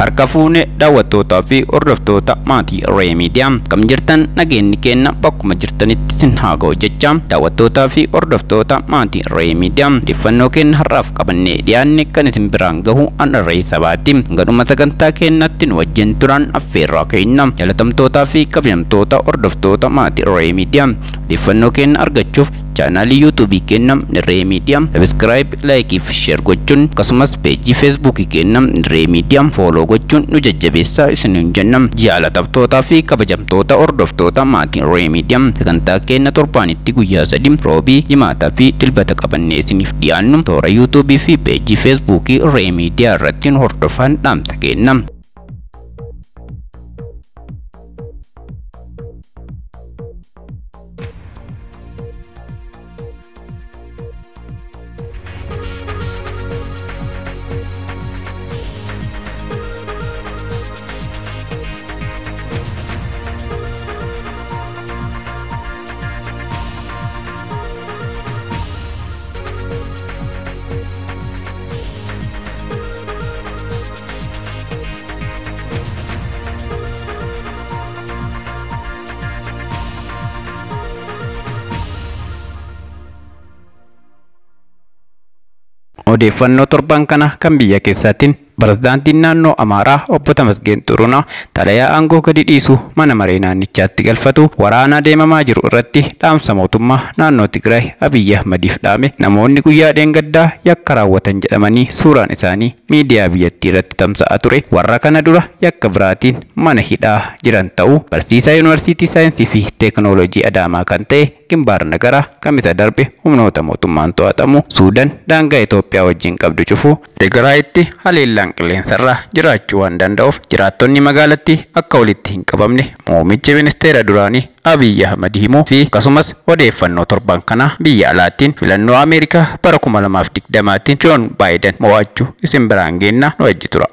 Harka fuune daawwattootaa fi hordoftoota maatii Ree Miidiyaa kam jirtan nageenyi kenna bakkuma jirtanitti sin haa ga'u jecha daawwattootaa fi hordoftoota maatii Ree Miidiyaa odeeffannoo kenna har'aaf qabannee dhiyaanne kan isin biraan gahu ana Ree Sabaati gaduma sagantaa kennatti nu wajjin turan affeerraa kenna jaalatamtootaa fi kabajamtoota hordoftoota maatii Ree Miidiyaa odeeffannoo kenna argachuuf channel YouTube kennam Ree Miidiyaa subscribe like fi share gochuun akkasumas page Facebook kennam Ree Miidiyaa follow gochuun nu jajjabeessaa isiniin jennam jaalatamtootaa fi kabajamtoota hordoftoota maatii Ree Miidiyaa sagantaa kenna torbaanitti guyyaa 3 roobii jimaataa fi dilbata qabannee isiniif dhiyaannu toora YouTube fi page Facebook Ree Miidiyaa irratti hordofan dhaamsa kennam. Odeeffannoo torban kana kan biyya keessaatiin Pirezidaantiin naannoo Amaaraa Obbo Tamasgeen Xuruunaa xalayaa aangoo gadi dhiisu mana maree naannichaatti galfatu waraana deemamaa jiru irratti dhaamsa mootummaa naannoo Tigraay Abiy Ahmediif dhaame namoonni guyyaa dheengaddaa yakka raawwatan jedhamanii suuraan isaanii miidiyaa biyyattii irratti tamsa'aa ture warra kana dura yakka biraatiin mana hidhaa jiran ta'uu barsiisaa yuunivarsiitii saayinsii fi teekinooloojii Adaamaa kan ta'e Gimbaar Nagaraa kamisa darbe humnoota mootummaan to'atamu Suudaan daangaa Itoophiyaa wajjin qabdu cufu Tigraayitti haleellaan qilleensarraa jiraachuu waan danda'uuf jiraattonni magaalattii akka walitti hin qabamne muummichi ministeera duraanii Abiy Ahmed himuu fi akkasumas odeeffannoo torban kana biyya alaatiin filannoo Ameerikaa bara 2020tiin Joon Baayiden mo'achuu isin biraan geenna nu wajji tura.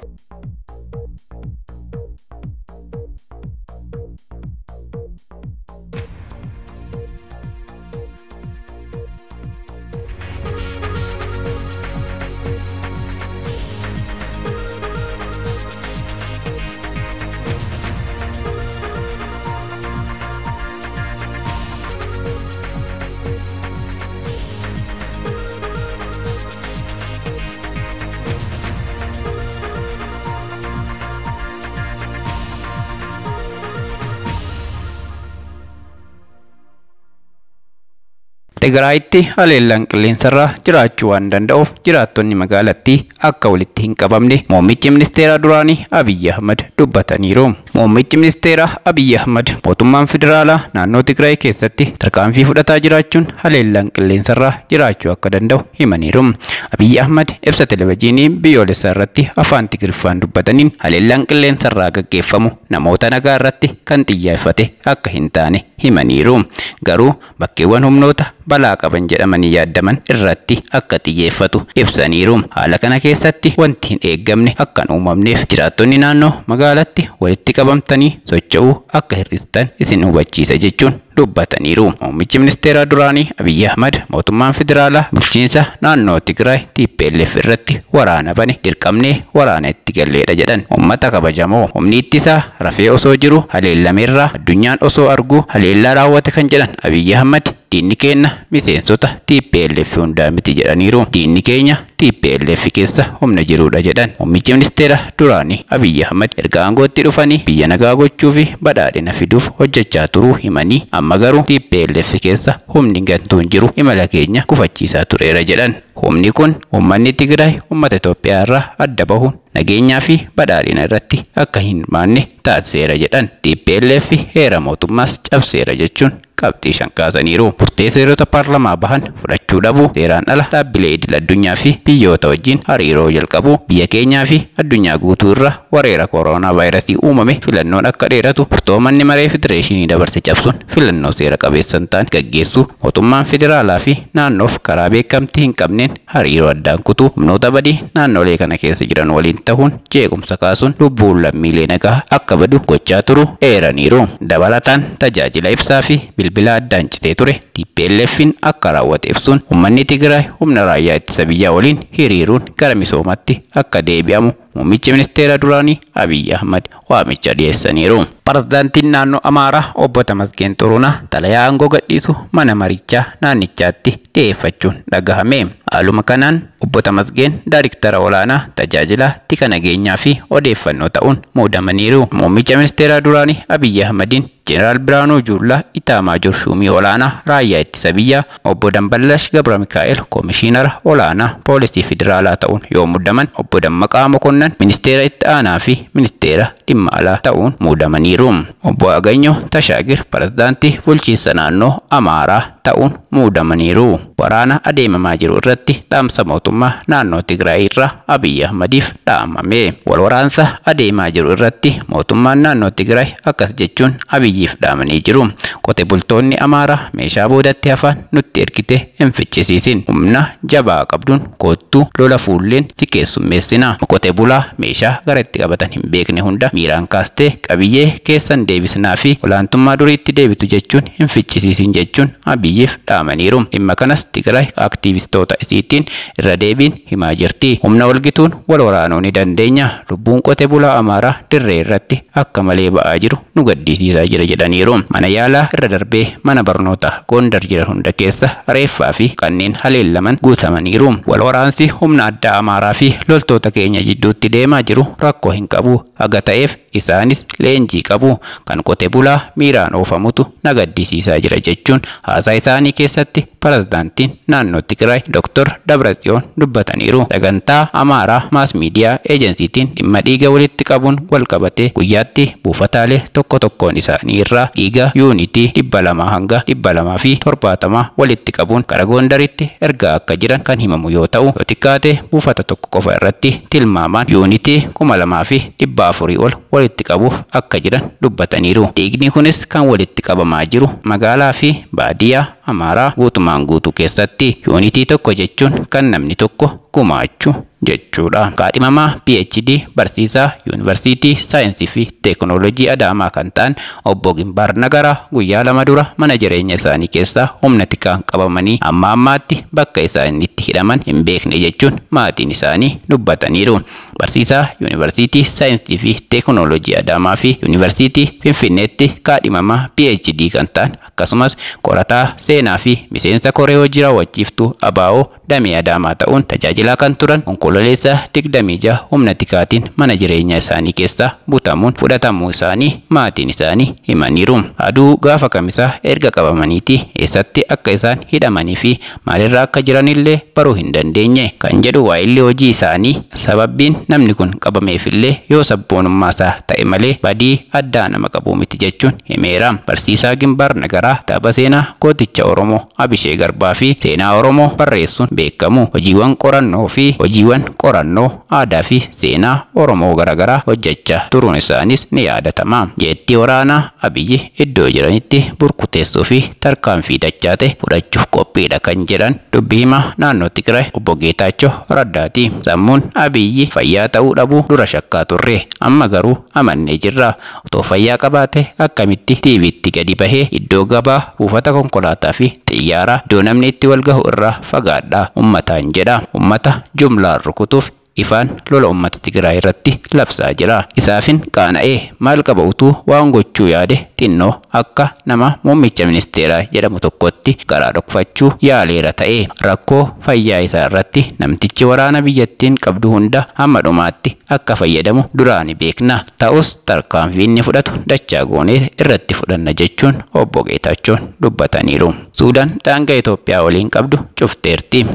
Tigraayitti haleellaan qilleensarraa jiraachuu waan danda'uuf jiraattonni magaalattii akka walitti hin qabamne muummichi ministeera duraanii Abiy Ahmed dubbataniiru. Muummichi ministeera Abiy Ahmed mootummaan federaalaa naannoo Tigraay keessatti tarkaanfii fudhataa jiraachuun haleellaan qilleensarraa jiraachuu akka danda'u himaniiru. Abiy Ahmed ibsa televezyiinii biyyoolessaa irratti afaan Tigriffaan dubbataniin haleellaan qilleensarraa gaggeeffamu namoota nagaa irratti kan xiyyeeffate akka hin taane himaniiru. Garuu bakkeewwan humnoota balaa qaban jedhamanii yaadaman irratti akka xiyyeeffatu ibsaniiru. Haala kana keessatti wanti hin eeggamne akka hin uumamneef jiraattonni naannoo magaalatti walitti qabamtanii socho'uu akka hir'istan isin hubachiisa jechuun dubbataniiru. Muummichi ministeera duraanii Abiy Ahmed mootummaan federaalaa bulchiinsa naannoo Tigraay TPLF irratti waraana bane dirqamnee waraana itti galleedha jedhan. Uummata kabajamoo humni ittisaa rafee osoo jiru haleellameerraa addunyaan osoo argu haleellaa raawwate kan jedhan Abiy Ahmed diinni keenya miseensota TPLF hundaa miti jedhaniiru. Diinni keenya TPLF keessa humna jiruudha jedhan. Muummichi ministeera duraanii Abiy Ahmed erga aangootti dhufanii biyya nagaa gochuu fi badhaadhina fiduuf hojjechaa turuu himanii amma garuu TPLF keessa humni gantuun jiru imala keenya kufachiisaa tureera jedhan. Humni kun uummanni Tigraay uummata Itoophiyaa irraa adda bahuun nageenyaa fi badhaadhina irratti akka hin hirmaanne taasiseera jedhan. TPLF heera mootummaas cabseera jechuun qabxii shan kaasaniiru. Murtee seerota paarlamaa bahan fudhachuu dhabuu seeraan ala dhaabbilee idil addunyaa fi biyyoota wajjin hariiroo jalqabuu biyya keenyaa fi addunyaa guutuu irra weerara kooroonaa vaayirasii uumame filannoon akka dheeratu murtoomanni maree federeeshinii dabarse cabsuun filannoo seera qabeessa hin taane gaggeessuu mootummaan federaalaa fi naannoof karaa beekamtii hin qabneen hariiroo addaan kutuu humnoota badii naannolee kana keessa jiran waliin ta'uun jeequmsa kaasuun lubbuun lammiilee nagaa akka badu gochaa turuu eeraniiru. Dabalataan tajaajila ibsaa fi bilbila addaan citee ture TPLFin akka raawwate ibsuun uummanni Tigraay humna raayyaa ittisa biyyaa waliin hiriiruun gara misoomaatti akka deebi'amu muummichi ministeera duraanii Abiy Ahmad waamicha dhiyeessaniiru. Pirezidaantiin naannoo Amaaraa obbo Tamasgeen Xuruunaa xalayaa aangoo gadhiisu mana marichaa naannichaatti dhiyeeffachuun dhagahame. Haaluma kanaan obbo Tamasgeen Daayirktara olaanaa tajaajila tika nageenyaa fi odeeffannoo ta'uun muudamaniiru. Muummicha ministeera duraanii Abiy Ahmadiin Jeneraal Biraanuu Juullaa Itaamaajoor Shuumii olaanaa raayyaa ittisa biyyaa obbo Damballash Gabra Mikaa'el Koomishinara olaanaa poolisii federaalaa ta'uun yoo muudaman obbo Dammaqaa Mokonnan ministeera itti aanaa fi ministeera dhimma alaa ta'uun muudamaniiru. Obbo Aganyoo Tashaagir pirezidaantii bulchiinsa naannoo Amaaraa ta'uun muudamaniiru. Waraana adeemamaa jiru irratti dhaamsa mootummaa naannoo Tigraay irraa Abiy Ahmadiif dhaamame. Wal waraansa adeemaa jiru irratti mootummaan naannoo Tigraay akkas jechuun Abiyyiif dhaamanii jiru. Qote bultoonni Amaaraa meeshaa boodatti hafan nutti ergite hin ficcisiisin. Humna jabaa qabduun koottuu lola fuulleen si keessummeessina. Qote bulaa meeshaa gara itti qabatan hin beekne hunda miiraan kaastee qabiyyee keessan deebisnaa fi olaantummaa duriitti deebitu jechuun hin ficcisiisin jechuun Abiyyiif dhaamaniiru. Dhimma kanas Tigraay aktiivistoota isiitiin irra deebiin himaa jirti. Humna walgituun wal waraanuu ni dandeenya. Lubbuun qote bulaa Amaaraa dirree irratti akka malee ba'aa jiru nu gaddisiisaa jira jedhaniiru. Mana yaalaa irra darbee mana barnootaa Gondar jiran hunda keessa reeffaa fi kanneen haleellaman guutamaniiru. Wal waraansi humna addaa Amaaraa fi loltoota keenya jidduutti deemaa jiru rakkoo hin qabu. Haga ta'eef isaanis leenjii qabu. Kan qote bulaa miiraan oofamutu na gaddisiisaa jira jechuun haasaa isaanii keessatti pirezidaantiin naannoo Tigraay Dr. Dabratsiyoon dubbataniiru. Sagantaa Amaaraa maas miidiyaa ejensiitiin dhimma dhiiga walitti qabuun wal qabatee guyyaatti buufataalee tokko tokkoon isaanii irraa dhiiga yuunitii 200 hanga 270 walitti qabuun gara Gondaritti ergaa akka jiran kan himamu yoo ta'u, yoo xiqqaate buufata tokko qofa irratti tilmaamaan yuunitii 2400 ol walitti qabuuf akka jiran dubbataniiru. Dhiigni kunis kan walitti qabamaa jiru magaalaa fi baadiyyaa Amaaraa guutumaan guutuu keessatti. Yuunitii tokko jechuun kan namni tokko gumaachuu jechuudha. Kaadhimamaa PhD barsiisaa Yuunivarsiitii Saayinsii fi Teekinooloojii Adaamaa kan ta'an obbo Gimbaar Nagaraa guyyaa lama dura mana jireenya isaanii keessaa humna tikaan qabamanii amma ammaatti bakka isaan itti hidhaman hin beekne jechuun maatiin isaanii dubbataniiru. Barsiisaa Yuunivarsiitii Saayinsii fi Teekinooloojii Adaamaa fi Yuunivarsiitii Finfinneetti kaadhimamaa PhD kan ta'an akkasumas qorataa seenaa fi miseensa koree hojii raawwachiiftuu ABO damee Adaamaa ta'uun tajaajilaa kan turan onkololeessa 26 humna tikaatiin mana jireenya isaanii keessaa butamuun fudhatamuu isaanii maatiin isaanii himaniiru. Aduu gaafa kamisaa erga qabamaniiti eessatti akka isaan hidhamanii fi maalirraa akka jiranillee baruu hin dandeenye kan jedhu waa'illee hojii isaanii. Sababbiin namni kun qabameefillee yoo sabboonummaa isaa ta'e malee badii addaa nama qabu miti jechuun himeera. Barsiisaa Gimbaar Nagaraa tapha seenaa gooticha Oromoo Abishee Garbaa fi seenaa Oromoo barreessuun beekamu. Hojiiwwan qorannoo fi hojiiwwan qorannoo aadaa fi seenaa Oromoo garaagaraa hojjechaa turuun isaanis ni yaadatama. Jeettii waraanaa Abiyyi iddoo jiranitti burkuteessuu fi tarkaanfii dachaate fudhachuuf qophiidha kan jedhan dubbii himaa naannoo Tigraay obbo Geetaachoo Raddaati. Sammuun Abiyyi fayyaa ta'uu dhabuu dura shakkaa turre, amma garuu amannee jirra. Otoo fayyaa qabaate akkamitti TV'tti gadi bahee iddoo gabaa, buufata konkolaataa fi xiyyaaraa iddoo namni itti wal gahu irraa fagaadhaa ummataan jedha. Ummata jumlaan rukutuuf ifaan lola ummata Tigraay irratti labsaa jira. Isaafin qaana'ee maal qaba utuu waan gochuu yaade xinnoo akka nama muummicha ministeeraa jedhamu tokkotti garaa dhokfachuu yaaleera ta'e. Rakkoo fayyaa isaa irratti namtichi waraana biyyattiin qabdu hunda hamma dhumaatti akka fayyadamu duraani beekna. Ta'us tarkaanfii inni fudhatu dachaa goonee irratti fudhanna jechuun obbo Geetaachoon dubbataniiru. Suudaan daangaa Itoophiyaa waliin qabdu cufteerti.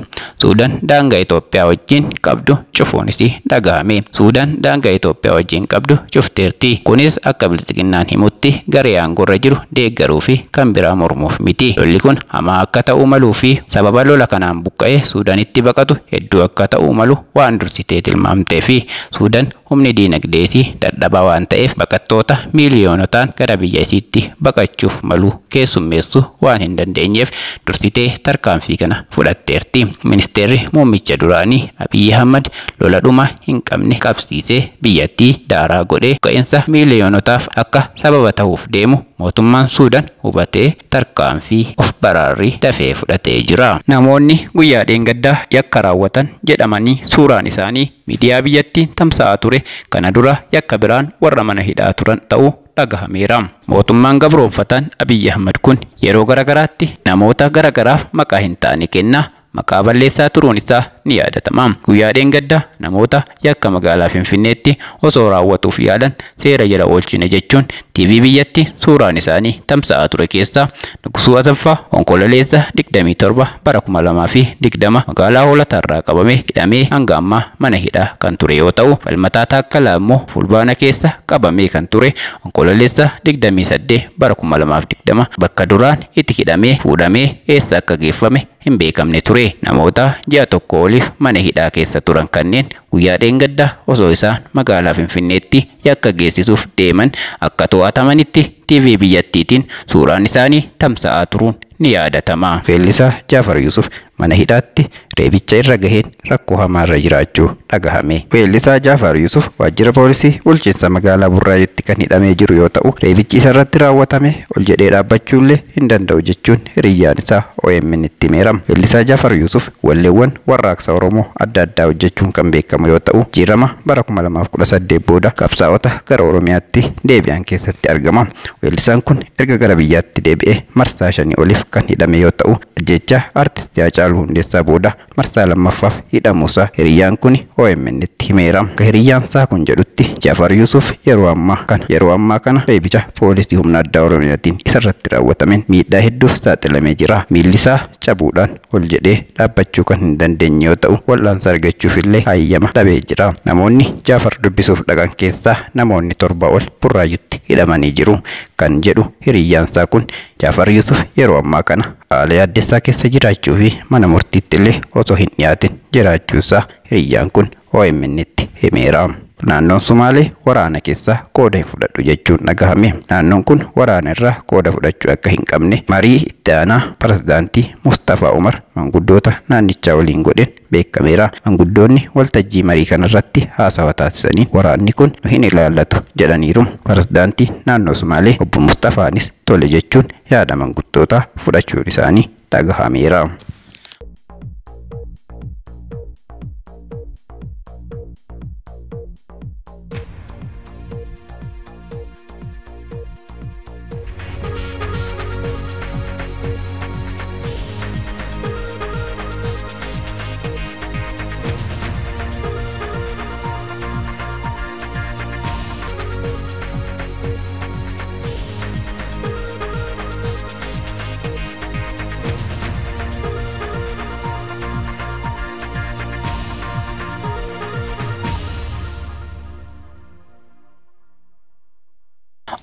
Suudaan daangaa Itoophiyaa wajjin qabdu cufuunis dhagahame. Suudaan daangaa Itoophiyaa wajjin qabdu cufteerti. Kunis akka bilisiginnaan himutti garee aangorra jiru deeggaruu fi kan biraa mormuuf miti. Lolli kun hamaa akka ta'uu maluu fi sababa lola kanaan buqqa'ee Suudaanitti baqatu hedduu akka ta'uu malu waan dursitee tilmaamtee fi Suudaan humni diinagdeetii dadhabaa waan ta'eef baqattoota miiliyoonotaan gara biyya isiitti baqachuuf malu keessummeessuu waan hin dandeenyeef dursitee tarkaanfii kana fudhatteerti. Ministeerri muummicha duraanii Abiy Ahmad lola dhuma hin qabne qabsiisee biyyattii daaraa godhee ka'insa miiliyoonotaaf akka sababa ta'uuf deemu mootummaan Suudaan hubatee tarkaanfii of baraarrii dafee fudhatee jira. Namoonni guyyaa dheengaddaa yakka raawwatan jedhamanii suuraan isaanii miidiyaa biyyattiin tamsa'aa ture kana dura yakka biraan warra mana hidhaa turan ta'uu dhagahameera. Mootummaan gabroonfataan Abiyyi Ahmad kun yeroo garagaraatti namoota garagaraaf maqaa hin taane kennaa maqaa balleessaa turuun isaa ni yaadatama. Guyyaa dheengaddaa namoota yakka magaalaa Finfinneetti osoo raawwatuuf yaalan seera jala oolchine jechuun TV biyyatti suuraan isaanii tamsa'aa ture keessaa Nugusuu Asaffaa onkololeessa 27 bara 2020 magaalaa Hoolataarraa qabamee hidhamee hanga ammaa mana hidhaa kan ture yoo ta'u, Falmataa Taakkalaa immoo fulbaana keessa qabamee kan ture onkololeessa 28 bara 2020 bakka duraan itti hidhamee fuudhamee eessa akka geeffame hin beekamne ture. Namoota ji'a tokko oliif mana hidhaa keessa turan kanneen guyyaa dheengaddaa osoo isaan magaalaa Finfinneetti yakka geessisuuf deeman akka to'atamanitti TV biyyattiitiin suuraan isaanii tamsa'aa turuun ni yaadatama. Weellisaa Jaafar Yuusuf mana hidhaatti reebicha irra gaheen rakkoo hamaarra jiraachuu dhagahame. Weellisaa Jaafar Yuusuf waajjira poolisii bulchiinsa magaalaa Burraayyuutti kan hidhamee jiru yoo ta'u, reebichi isarratti raawwatame ol jedhee dhaabbachuullee hin danda'u jechuun hiriyyaan isaa OMN itti himeera. Weellisaa Jaafar Yuusuf walleewwan warraaqsa Oromoo adda addaa hojjechuun kan beekamu yoo ta'u, jijjiirama bara 2018 booda qabsaa'ota gara Oromiyaatti deebi'an keessatti argama. Weellisaan kun erga gara biyyaatti deebi'ee marsaa 5 oliif kan hidhame yoo ta'u, jecha artistii Haacaaluu Hundeessaa booda marsaa lammaffaaf hidhamuusaa hiriyyaan kun OMN itti himeera. Akka hiriyyaan isaa kun jedhutti Jaafar Yuusuf yeroo ammaa kana reebicha poolisii humna addaa Oromiyaatiin isarratti raawwatameen miidhaa hedduuf saaxilamee jira. Miilli isaa cabuudhaan ol jedhee dhaabbachuu kan hin dandeenye yoo ta'u, wal'aansa argachuuf illee hayyama dhabee jira. Namoonni Jaafar dubbisuuf dhaqan keessaa namoonni 7 ol Burraayyuutti hidhamanii jiru kan jedhu hiriyyaan isaa kun Jaafar Yuusuf yeroo ammaa kana haala yaaddessaa keessa jiraachuu fi mana murtiitti illee osoo hin dhiyaatin jiraachuusaa hiriyyaan kun OMN itti himeera. Naannoon Sumaalee waraana keessaa qooda hin fudhadhu jechuun dhagahame. Naannoon kun waraana irraa qooda fudhachuu akka hin qabne marii itti aanaa pirezidaantii Mustafaa Umar manguddoota naannichaa waliin godhen beekameera. Manguddoonni waltajjii marii kanarratti haasawa taasisanii waraanni kun nu hin ilaallatu jedhaniiru. Pirezidaantii naannoo Sumaalee obbo Mustafaanis tole jechuun yaada manguddootaa fudhachuun isaanii dhagahameera.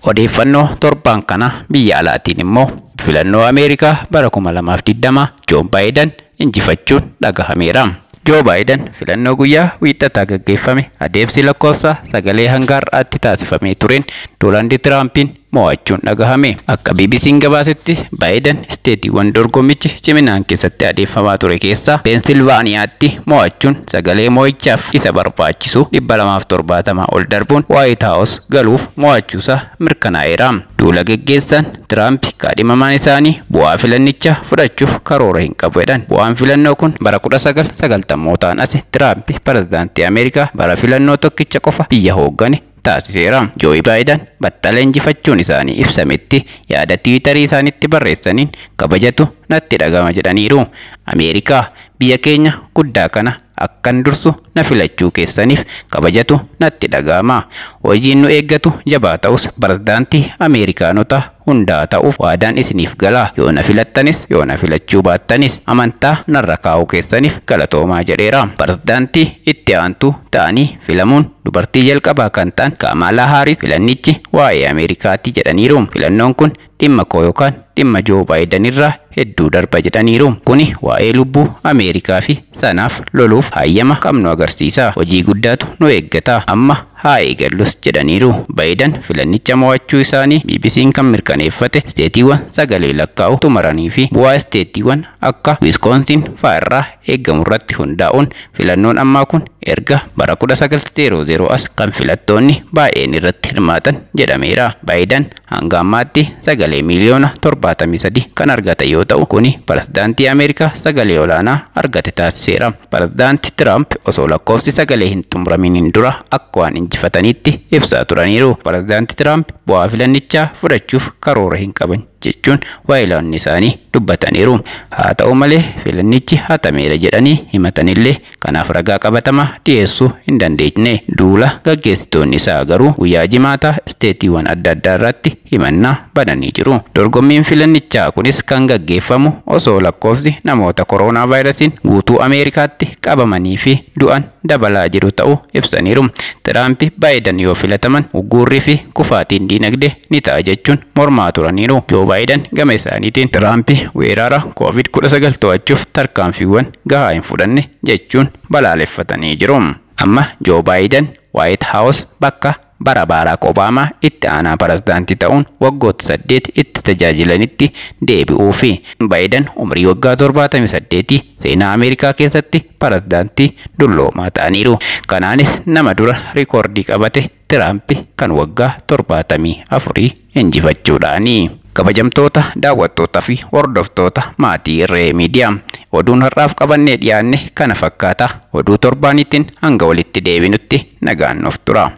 Odeeffannoo torban kana biyya alaatiin immoo filannoo Ameerikaa bara 2020 Joe Biden injifachuun dhagahameera. Joe Biden filannoo guyyaa wiixataa gaggeeffame adeemsi lakkoofsa sagalee hanga har'aatti taasifamee tureen Doonaald Tiraampiin mo'achuun dhagahame. Akka BBC'n gabaasetti Biden isteetiiwwan dorgommichi ciminaan keessatti adeemfamaa ture keessaa Peensilvaaniyaatti mo'achuun sagalee mo'ichaaf isa barbaachisu 270 ol darbuun White House galuuf mo'achuusaa mirkanaa'eera. Duula geggeessan Tiraamp kaadhimamaan isaanii bu'aa filannichaa fudhachuuf karoora hin qabu jedhan. Bu'aan filannoo kun bara 1990mootaan as Tiraamp pirezidaantii Ameerikaa bara filannoo tokkicha qofa biyya hooggane taasiseera. Joe Biden battala injifachuun isaanii ibsametti yaada Tiwiitarii isaanitti barreessaniin kabajatu natti dhagama jedhaniiru. Ameerikaa biyya keenya guddaa kana akkan dursu na filachuu keessaniif kabajatu natti dhagama. Hojiin nu eeggatu jabaa ta'us pirezidaantii Ameerikaanota hundaa ta'uuf waadaan isiniif gala. Yoo na filattanis yoo na filachuu baattanis amantaa narra kaa'uu keessaniif galatoomaa jedheera. Pirezidaantii itti aantuu ta'anii filamuun dubartii jalqabaa kan ta'an Kamala Harris filannichi waa'ee Ameerikaatti jedhaniiru. Filannoon kun dhimma koo yookaan dhimma Joe Biden irraa hedduu darba jedhaniiru. Kuni waa'ee lubbuu Ameerikaa fi sanaaf loluuf hayyama qabnu agarsiisa. Hojii guddaatu nu eeggata. Amma haa eegallus jedhaniiru. Baayiden filannicha mo'achuu isaanii BBC'n kan mirkaneeffate isteetiiwwan sagalee lakkaa'u tumaranii fi bu'aa isteetiiwwan akka Wisconsin fa'aa eegamu irratti hundaa'uun filannoon ammaa kun erga bara 1900 as kan filattoonni baay'een irratti hirmaatan jedhameera. Baayiden hanga ammaatti sagalee miliyoona 73 kan argate yoo ta'u kuni pirezidaantii Ameerikaa sagalee olaanaa argate taasiseera. Pirezidaantii Trump osoo lakkoofsi sagalee hin xumuraminiin dura akka waan injifataniitti ibsaa turaniiru. Pirezidaantii Trump bu'aa filannichaa fudhachuuf karoora hin qaban jechuun waayiloonni isaanii dubbataniiru. Haa ta'u malee filannichi hatameera jedhanii himatanillee kanaaf ragaa qabatamaa dhiyeessuu hin dandeenye. Duula gaggeessitoonni isaa garuu guyyaa jimaataa isteetiiwwan adda addaa irratti himannaa bananii jiru. Dorgommiin filannichaa kunis kan gaggeeffamu osoo lakkoofsi namoota kooroonaa vaayirasiin guutuu Ameerikaatti qabamanii fi du'an dabalaa jiru ta'uu ibsaniiru. Trump Baayiden yoo filataman uggurrii fi kufaatiin diinagdee ni ta'a jechuun mormaa turaniiru. Baayiden gama isaaniitiin Trump weerara COVID-19 to'achuuf tarkaanfiiwwan gahaa hin fudhanne jechuun balaaleffatanii jiru. Amma Joo Baayiden White House bakka bara Barack Obama itti aanaa pirezidaantii ta'uun waggoota 8 itti tajaajilanitti deebi'uu fi Baayiden umrii waggaa 78 seenaa Ameerikaa keessatti pirezidaantii dulloomaa ta'aniiru. Kanaanis nama dura rikoordii qabate Trump kan waggaa 74 injifachuudhaani. Kabajamtoota daawwattootaa fi hordoftoota maatii Irree Miidiyaa oduun har'aaf qabannee dhiyaanne kana fakkaata. Oduu torbaanitiin hanga walitti deebinutti nagaan nuuf tura.